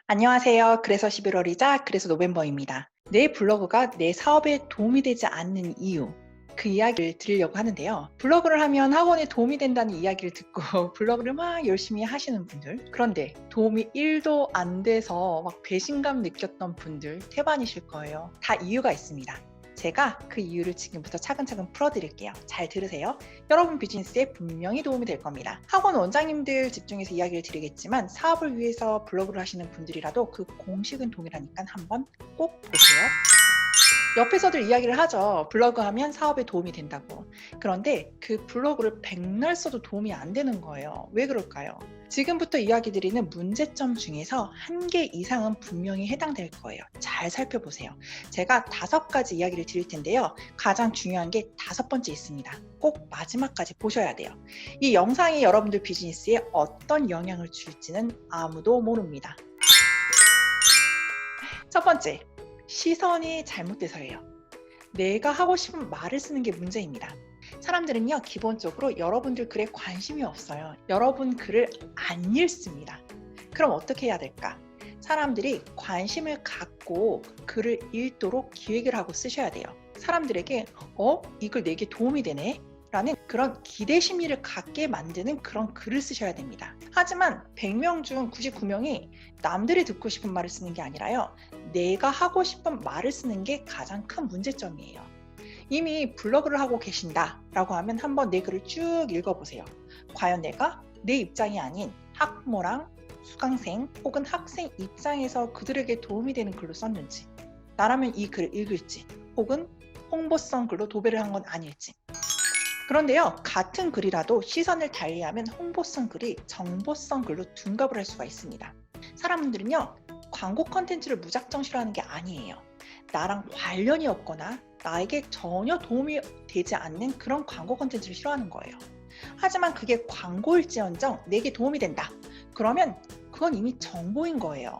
안녕하세요. 그래서 11월이자 그래서 노벰버입니다. 내 블로그가 내 사업에 도움이 되지 않는 이유, 그 이야기를 드리려고 하는데요. 블로그를 하면 학원에 도움이 된다는 이야기를 듣고 블로그를 막 열심히 하시는 분들, 그런데 도움이 1도 안 돼서 막 배신감 느꼈던 분들 태반이실 거예요. 다 이유가 있습니다. 제가 그 이유를 지금부터 차근차근 풀어드릴게요. 잘 들으세요. 여러분 비즈니스에 분명히 도움이 될 겁니다. 학원 원장님들 집중해서 이야기를 드리겠지만 사업을 위해서 블로그를 하시는 분들이라도 그 공식은 동일하니까 한번 꼭 보세요. 옆에서들 이야기를 하죠. 블로그 하면 사업에 도움이 된다고. 그런데 그 블로그를 백날 써도 도움이 안 되는 거예요. 왜 그럴까요? 지금부터 이야기 드리는 문제점 중에서 한 개 이상은 분명히 해당될 거예요. 잘 살펴보세요. 제가 5가지 이야기를 드릴 텐데요. 가장 중요한 게 5번째 있습니다. 꼭 마지막까지 보셔야 돼요. 이 영상이 여러분들 비즈니스에 어떤 영향을 줄지는 아무도 모릅니다. 첫 번째, 시선이 잘못돼서예요. 내가 하고 싶은 말을 쓰는 게 문제입니다. 사람들은요, 기본적으로 여러분들 글에 관심이 없어요. 여러분 글을 안 읽습니다. 그럼 어떻게 해야 될까? 사람들이 관심을 갖고 글을 읽도록 기획을 하고 쓰셔야 돼요. 사람들에게 이 글 내게 도움이 되네? 라는 그런 기대 심리를 갖게 만드는 그런 글을 쓰셔야 됩니다. 하지만 100명 중 99명이 남들이 듣고 싶은 말을 쓰는 게 아니라요. 내가 하고 싶은 말을 쓰는 게 가장 큰 문제점이에요. 이미 블로그를 하고 계신다라고 하면 한번 내 글을 쭉 읽어보세요. 과연 내가 내 입장이 아닌 학부모랑 수강생 혹은 학생 입장에서 그들에게 도움이 되는 글로 썼는지, 나라면 이 글을 읽을지, 혹은 홍보성 글로 도배를 한 건 아닐지. 그런데요, 같은 글이라도 시선을 달리하면 홍보성 글이 정보성 글로 둔갑을 할 수가 있습니다. 사람들은요, 광고 컨텐츠를 무작정 싫어하는 게 아니에요. 나랑 관련이 없거나 나에게 전혀 도움이 되지 않는 그런 광고 컨텐츠를 싫어하는 거예요. 하지만 그게 광고일지언정 내게 도움이 된다. 그러면 그건 이미 정보인 거예요.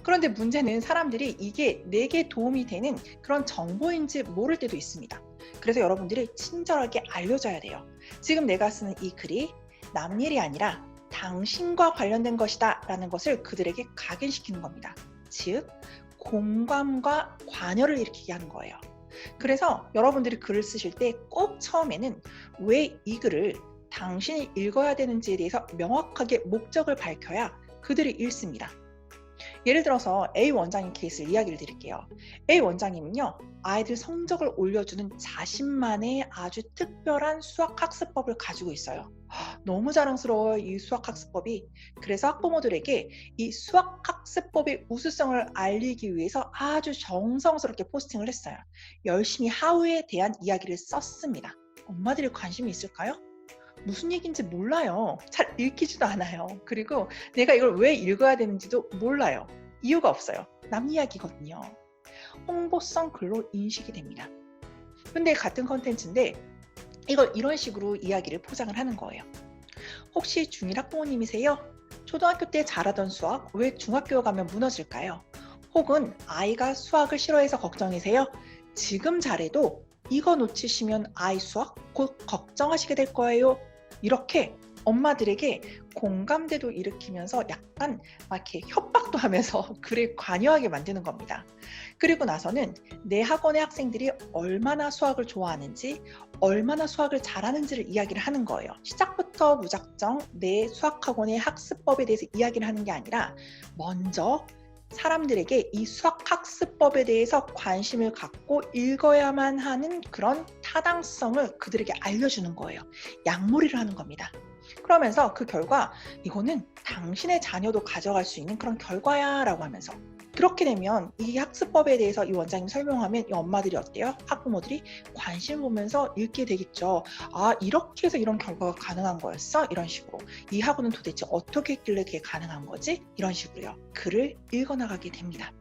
그런데 문제는 사람들이 이게 내게 도움이 되는 그런 정보인지 모를 때도 있습니다. 그래서 여러분들이 친절하게 알려줘야 돼요. 지금 내가 쓰는 이 글이 남 일이 아니라 당신과 관련된 것이다 라는 것을 그들에게 각인시키는 겁니다. 즉, 공감과 관여를 일으키게 하는 거예요. 그래서 여러분들이 글을 쓰실 때 꼭 처음에는 왜 이 글을 당신이 읽어야 되는지에 대해서 명확하게 목적을 밝혀야 그들이 읽습니다. 예를 들어서 A 원장님 케이스를 이야기를 드릴게요. A 원장님은요, 아이들 성적을 올려주는 자신만의 아주 특별한 수학학습법을 가지고 있어요. 너무 자랑스러워요, 이 수학학습법이. 그래서 학부모들에게 이 수학학습법의 우수성을 알리기 위해서 아주 정성스럽게 포스팅을 했어요. 열심히 하우에 대한 이야기를 썼습니다. 엄마들이 관심이 있을까요? 무슨 얘기인지 몰라요. 잘 읽히지도 않아요. 그리고 내가 이걸 왜 읽어야 되는지도 몰라요. 이유가 없어요. 남 이야기거든요. 홍보성 글로 인식이 됩니다. 근데 같은 컨텐츠인데 이걸 이런 식으로 이야기를 포장을 하는 거예요. 혹시 중1 학부모님이세요? 초등학교 때 잘하던 수학 왜 중학교 가면 무너질까요? 혹은 아이가 수학을 싫어해서 걱정이세요? 지금 잘해도 이거 놓치시면 아이 수학 곧 걱정하시게 될 거예요. 이렇게 엄마들에게 공감대도 일으키면서 약간 막 이렇게 협박도 하면서 글에 관여하게 만드는 겁니다. 그리고 나서는 내 학원의 학생들이 얼마나 수학을 좋아하는지, 얼마나 수학을 잘하는지를 이야기를 하는 거예요. 시작부터 무작정 내 수학학원의 학습법에 대해서 이야기를 하는 게 아니라 먼저 사람들에게 이 수학학습법에 대해서 관심을 갖고 읽어야만 하는 그런 타당성을 그들에게 알려주는 거예요. 양몰이를 하는 겁니다. 그러면서 그 결과 이거는 당신의 자녀도 가져갈 수 있는 그런 결과야 라고 하면서, 그렇게 되면 이 학습법에 대해서 이 원장님 설명하면 이 엄마들이 어때요? 학부모들이 관심 보면서 읽게 되겠죠. 아, 이렇게 해서 이런 결과가 가능한 거였어? 이런 식으로. 이 학원은 도대체 어떻게 했길래 그게 가능한 거지? 이런 식으로요. 글을 읽어나가게 됩니다.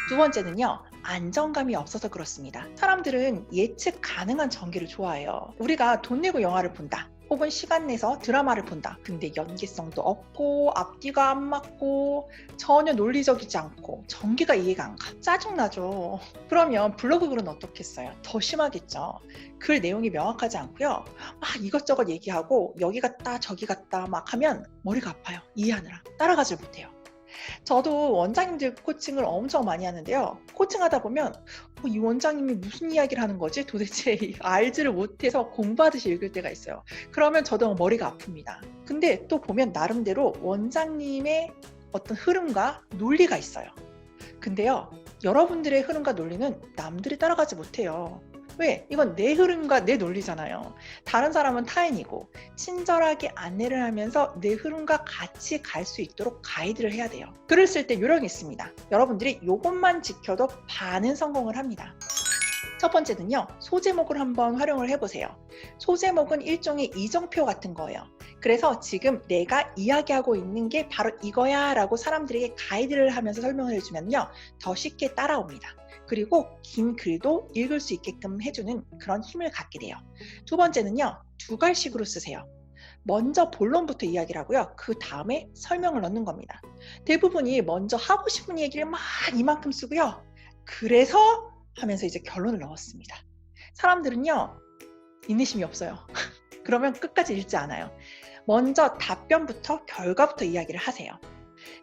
두 번째는요, 안정감이 없어서 그렇습니다. 사람들은 예측 가능한 전개를 좋아해요. 우리가 돈 내고 영화를 본다. 혹은 시간 내서 드라마를 본다. 근데 연기성도 없고 앞뒤가 안 맞고 전혀 논리적이지 않고 전개가 이해가 안 가. 짜증나죠. 그러면 블로그 글은 어떻겠어요? 더 심하겠죠. 글 내용이 명확하지 않고요. 막 이것저것 얘기하고 여기 갔다 저기 갔다 막 하면 머리가 아파요. 이해하느라. 따라가질 못해요. 저도 원장님들 코칭을 엄청 많이 하는데요. 코칭하다 보면 이 원장님이 무슨 이야기를 하는 거지? 도대체 알지를 못해서 공부하듯이 읽을 때가 있어요. 그러면 저도 머리가 아픕니다. 근데 또 보면 나름대로 원장님의 어떤 흐름과 논리가 있어요. 근데요, 여러분들의 흐름과 논리는 남들이 따라가지 못해요. 왜? 이건 내 흐름과 내 논리잖아요. 다른 사람은 타인이고 친절하게 안내를 하면서 내 흐름과 같이 갈 수 있도록 가이드를 해야 돼요. 글을 쓸 때 요령이 있습니다. 여러분들이 이것만 지켜도 반은 성공을 합니다. 첫 번째는요, 소제목을 한번 활용을 해보세요. 소제목은 일종의 이정표 같은 거예요. 그래서 지금 내가 이야기하고 있는 게 바로 이거야 라고 사람들에게 가이드를 하면서 설명을 해주면요, 더 쉽게 따라옵니다. 그리고 긴 글도 읽을 수 있게끔 해주는 그런 힘을 갖게 돼요. 두 번째는요, 두 갈식으로 쓰세요. 먼저 본론부터 이야기를 하고요, 그 다음에 설명을 넣는 겁니다. 대부분이 먼저 하고 싶은 얘기를 막 이만큼 쓰고요, 그래서 하면서 이제 결론을 넣었습니다. 사람들은요, 인내심이 없어요. 그러면 끝까지 읽지 않아요. 먼저 답변부터 결과부터 이야기를 하세요.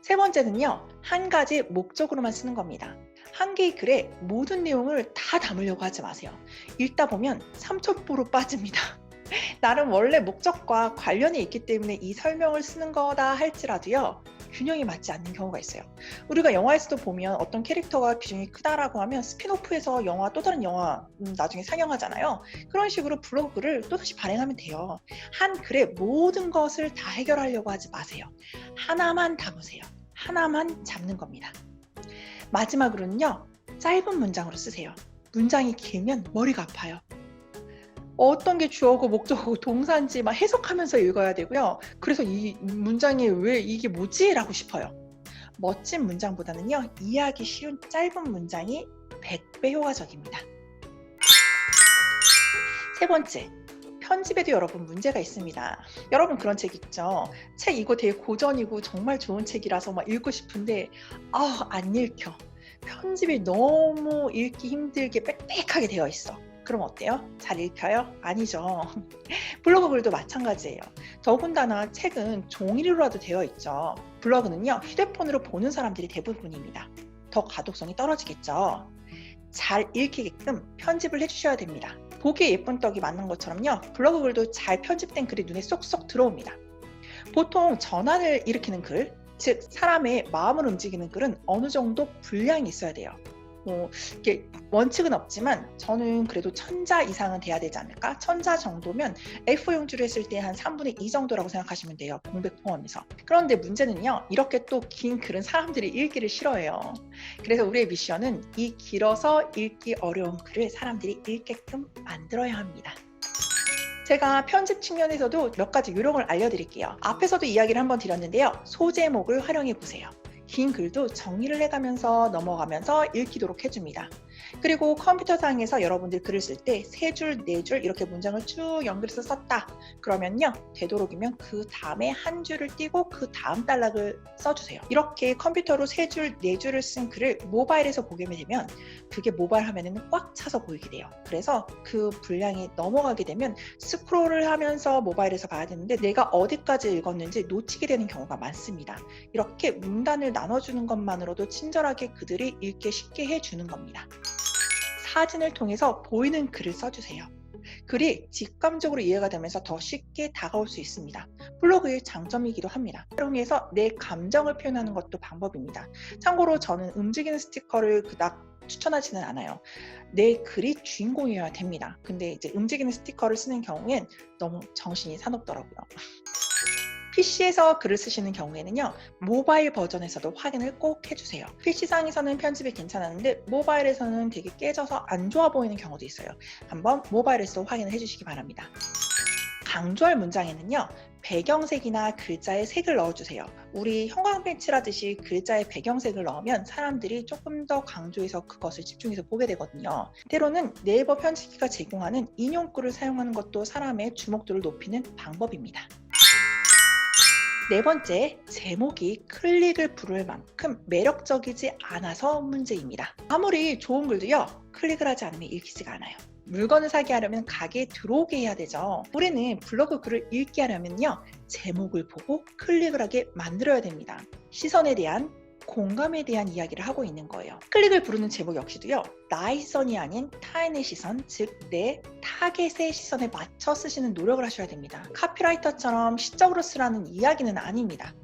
세 번째는요, 한 가지 목적으로만 쓰는 겁니다. 한 개의 글에 모든 내용을 다 담으려고 하지 마세요. 읽다 보면 삼천포로 빠집니다. 나름 원래 목적과 관련이 있기 때문에 이 설명을 쓰는 거다 할지라도요, 균형이 맞지 않는 경우가 있어요. 우리가 영화에서도 보면 어떤 캐릭터가 비중이 크다라고 하면 스핀오프에서 영화 또 다른 영화 나중에 상영하잖아요. 그런 식으로 블로그를 또다시 발행하면 돼요. 한 글에 모든 것을 다 해결하려고 하지 마세요. 하나만 담으세요. 하나만 잡는 겁니다. 마지막으로는요, 짧은 문장으로 쓰세요. 문장이 길면 머리가 아파요. 어떤 게 주어고 목적어고 동사인지 막 해석하면서 읽어야 되고요. 그래서 이 문장이 왜 이게 뭐지? 라고 싶어요. 멋진 문장보다는요, 이해하기 쉬운 짧은 문장이 100배 효과적입니다. 세 번째, 편집에도 여러분 문제가 있습니다. 여러분 그런 책 있죠? 책 이거 되게 고전이고 정말 좋은 책이라서 막 읽고 싶은데 안 읽혀. 편집이 너무 읽기 힘들게 빽빽하게 되어 있어. 그럼 어때요? 잘 읽혀요? 아니죠. 블로그 글도 마찬가지예요. 더군다나 책은 종이로라도 되어 있죠. 블로그는요, 휴대폰으로 보는 사람들이 대부분입니다. 더 가독성이 떨어지겠죠. 잘 읽히게끔 편집을 해주셔야 됩니다. 보기에 예쁜 떡이 맞는 것처럼요, 블로그 글도 잘 편집된 글이 눈에 쏙쏙 들어옵니다. 보통 전환을 일으키는 글, 즉 사람의 마음을 움직이는 글은 어느 정도 분량이 있어야 돼요. 이게 원칙은 없지만 저는 그래도 1000자 이상은 돼야 되지 않을까? 1000자 정도면 A4 용지로 했을 때 한 3분의 2 정도라고 생각하시면 돼요. 공백 포함해서. 그런데 문제는요, 이렇게 또 긴 글은 사람들이 읽기를 싫어해요. 그래서 우리의 미션은 이 길어서 읽기 어려운 글을 사람들이 읽게끔 만들어야 합니다. 제가 편집 측면에서도 몇 가지 요령을 알려드릴게요. 앞에서도 이야기를 한번 드렸는데요, 소제목을 활용해 보세요. 긴 글도 정리를 해가면서 넘어가면서 읽히도록 해줍니다. 그리고 컴퓨터상에서 여러분들 글을 쓸 때 3줄, 4줄 이렇게 문장을 쭉 연결해서 썼다. 그러면요, 되도록이면 그 다음에 한 줄을 띄고 그 다음 단락을 써주세요. 이렇게 컴퓨터로 3줄, 4줄을 쓴 글을 모바일에서 보게 되면 그게 모바일 화면에는 꽉 차서 보이게 돼요. 그래서 그 분량이 넘어가게 되면 스크롤을 하면서 모바일에서 봐야 되는데 내가 어디까지 읽었는지 놓치게 되는 경우가 많습니다. 이렇게 문단을 나눠주는 것만으로도 친절하게 그들이 읽기 쉽게 해주는 겁니다. 사진을 통해서 보이는 글을 써주세요. 글이 직감적으로 이해가 되면서 더 쉽게 다가올 수 있습니다. 블로그의 장점이기도 합니다. 활용해서 내 감정을 표현하는 것도 방법입니다. 참고로 저는 움직이는 스티커를 그닥 추천하지는 않아요. 내 글이 주인공이어야 됩니다. 근데 이제 움직이는 스티커를 쓰는 경우엔 너무 정신이 사납더라고요. PC에서 글을 쓰시는 경우에는요, 모바일 버전에서도 확인을 꼭 해주세요. PC상에서는 편집이 괜찮았는데 모바일에서는 되게 깨져서 안 좋아 보이는 경우도 있어요. 한번 모바일에서 확인을 해주시기 바랍니다. 강조할 문장에는요, 배경색이나 글자의 색을 넣어주세요. 우리 형광펜 칠하듯이 글자의 배경색을 넣으면 사람들이 조금 더 강조해서 그것을 집중해서 보게 되거든요. 때로는 네이버 편집기가 제공하는 인용구를 사용하는 것도 사람의 주목도를 높이는 방법입니다. 네 번째, 제목이 클릭을 부를 만큼 매력적이지 않아서 문제입니다. 아무리 좋은 글도요, 클릭을 하지 않으면 읽히지가 않아요. 물건을 사게 하려면 가게에 들어오게 해야 되죠. 우리는 블로그 글을 읽게 하려면요, 제목을 보고 클릭을 하게 만들어야 됩니다. 시선에 대한 공감에 대한 이야기를 하고 있는 거예요. 클릭을 부르는 제목 역시도요. 나의 시선이 아닌 타인의 시선, 즉 내 타겟의 시선에 맞춰 쓰시는 노력을 하셔야 됩니다. 카피라이터처럼 시적으로 쓰라는 이야기는 아닙니다.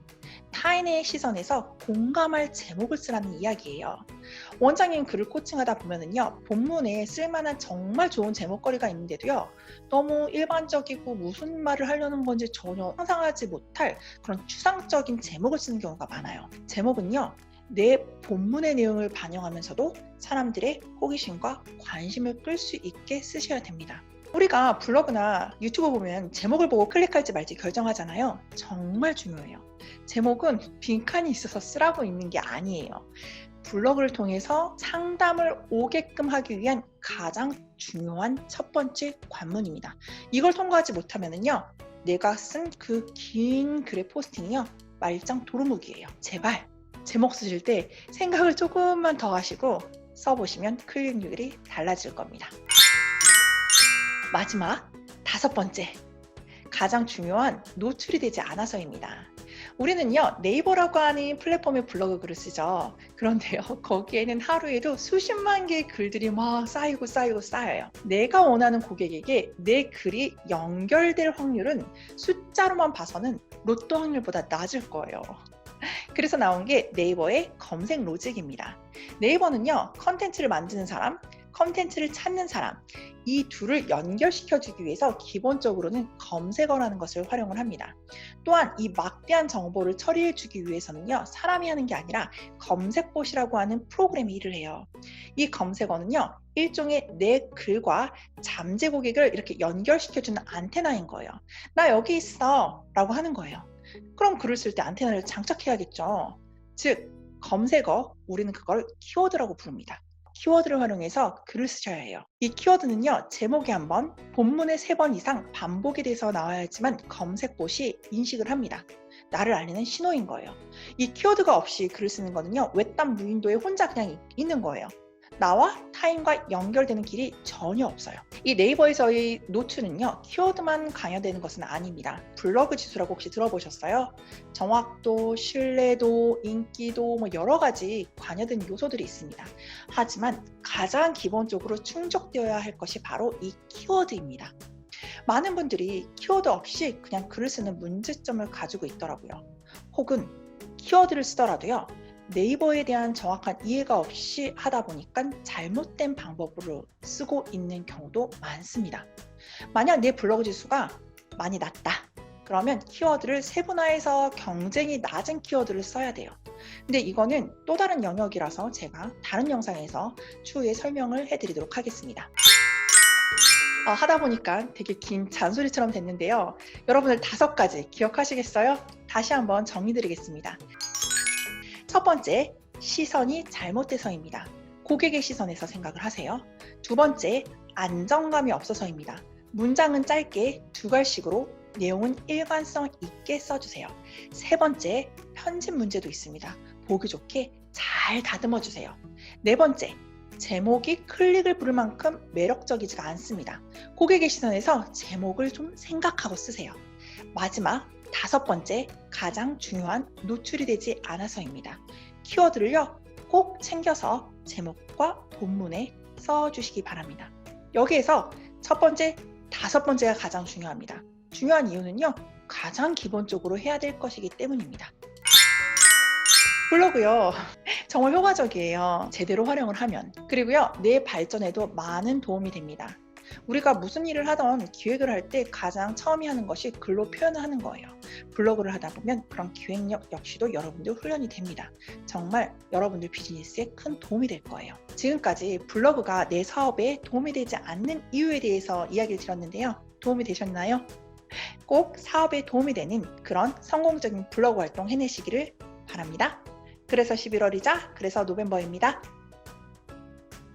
타인의 시선에서 공감할 제목을 쓰라는 이야기예요. 원장님 글을 코칭하다 보면은요, 본문에 쓸만한 정말 좋은 제목거리가 있는데도요, 너무 일반적이고 무슨 말을 하려는 건지 전혀 상상하지 못할 그런 추상적인 제목을 쓰는 경우가 많아요. 제목은요, 내 본문의 내용을 반영하면서도 사람들의 호기심과 관심을 끌 수 있게 쓰셔야 됩니다. 우리가 블로그나 유튜브 보면 제목을 보고 클릭할지 말지 결정하잖아요. 정말 중요해요. 제목은 빈칸이 있어서 쓰라고 있는 게 아니에요. 블로그를 통해서 상담을 오게끔 하기 위한 가장 중요한 첫 번째 관문입니다. 이걸 통과하지 못하면요, 내가 쓴 그 긴 글의 포스팅이요, 말짱 도루묵이에요. 제발 제목 쓰실 때 생각을 조금만 더 하시고 써보시면 클릭률이 달라질 겁니다. 마지막 5번째, 가장 중요한 노출이 되지 않아서입니다. 우리는요, 네이버라고 하는 플랫폼에 블로그 글을 쓰죠. 그런데요, 거기에는 하루에도 수십만 개의 글들이 막 쌓여요. 내가 원하는 고객에게 내 글이 연결될 확률은 숫자로만 봐서는 로또 확률보다 낮을 거예요. 그래서 나온 게 네이버의 검색 로직입니다. 네이버는요, 컨텐츠를 만드는 사람, 컨텐츠를 찾는 사람, 이 둘을 연결시켜주기 위해서 기본적으로는 검색어라는 것을 활용을 합니다. 또한 이 막대한 정보를 처리해주기 위해서는요, 사람이 하는 게 아니라 검색봇이라고 하는 프로그램이 일을 해요. 이 검색어는요, 일종의 내 글과 잠재 고객을 이렇게 연결시켜주는 안테나인 거예요. 나 여기 있어 라고 하는 거예요. 그럼 글을 쓸 때 안테나를 장착해야겠죠. 즉, 검색어, 우리는 그걸 키워드라고 부릅니다. 키워드를 활용해서 글을 쓰셔야 해요. 이 키워드는요, 제목에 한 번, 본문에 3번 이상 반복이 돼서 나와야지만 검색봇이 인식을 합니다. 나를 알리는 신호인 거예요. 이 키워드가 없이 글을 쓰는 거는요, 외딴 무인도에 혼자 그냥 있는 거예요. 나와 타인과 연결되는 길이 전혀 없어요. 이 네이버에서의 노출은요, 키워드만 강요되는 것은 아닙니다. 블로그 지수라고 혹시 들어보셨어요? 정확도, 신뢰도, 인기도 여러 가지 관여된 요소들이 있습니다. 하지만 가장 기본적으로 충족되어야 할 것이 바로 이 키워드입니다. 많은 분들이 키워드 없이 그냥 글을 쓰는 문제점을 가지고 있더라고요. 혹은 키워드를 쓰더라도요, 네이버에 대한 정확한 이해가 없이 하다 보니까 잘못된 방법으로 쓰고 있는 경우도 많습니다. 만약 내 블로그 지수가 많이 낮다, 그러면 키워드를 세분화해서 경쟁이 낮은 키워드를 써야 돼요. 근데 이거는 또 다른 영역이라서 제가 다른 영상에서 추후에 설명을 해드리도록 하겠습니다. 하다 보니까 되게 긴 잔소리처럼 됐는데요. 여러분들 5가지 기억하시겠어요? 다시 한번 정리드리겠습니다. 첫 번째, 시선이 잘못돼서입니다. 고객의 시선에서 생각을 하세요. 두 번째, 안정감이 없어서입니다. 문장은 짧게 2갈씩으로 내용은 일관성 있게 써주세요. 세 번째, 편집 문제도 있습니다. 보기 좋게 잘 다듬어 주세요. 네 번째, 제목이 클릭을 부를 만큼 매력적이지가 않습니다. 고객의 시선에서 제목을 좀 생각하고 쓰세요. 마지막, 5번째, 가장 중요한 노출이 되지 않아서입니다. 키워드를요, 꼭 챙겨서 제목과 본문에 써주시기 바랍니다. 여기에서 첫 번째, 5번째가 가장 중요합니다. 중요한 이유는요, 가장 기본적으로 해야 될 것이기 때문입니다. 블로그요, 정말 효과적이에요. 제대로 활용을 하면. 그리고요, 내 발전에도 많은 도움이 됩니다. 우리가 무슨 일을 하던 기획을 할 때 가장 처음에 하는 것이 글로 표현을 하는 거예요. 블로그를 하다 보면 그런 기획력 역시도 여러분들 훈련이 됩니다. 정말 여러분들 비즈니스에 큰 도움이 될 거예요. 지금까지 블로그가 내 사업에 도움이 되지 않는 이유에 대해서 이야기를 드렸는데요. 도움이 되셨나요? 꼭 사업에 도움이 되는 그런 성공적인 블로그 활동 해내시기를 바랍니다. 그래서 11월이자 그래서 노벰버입니다.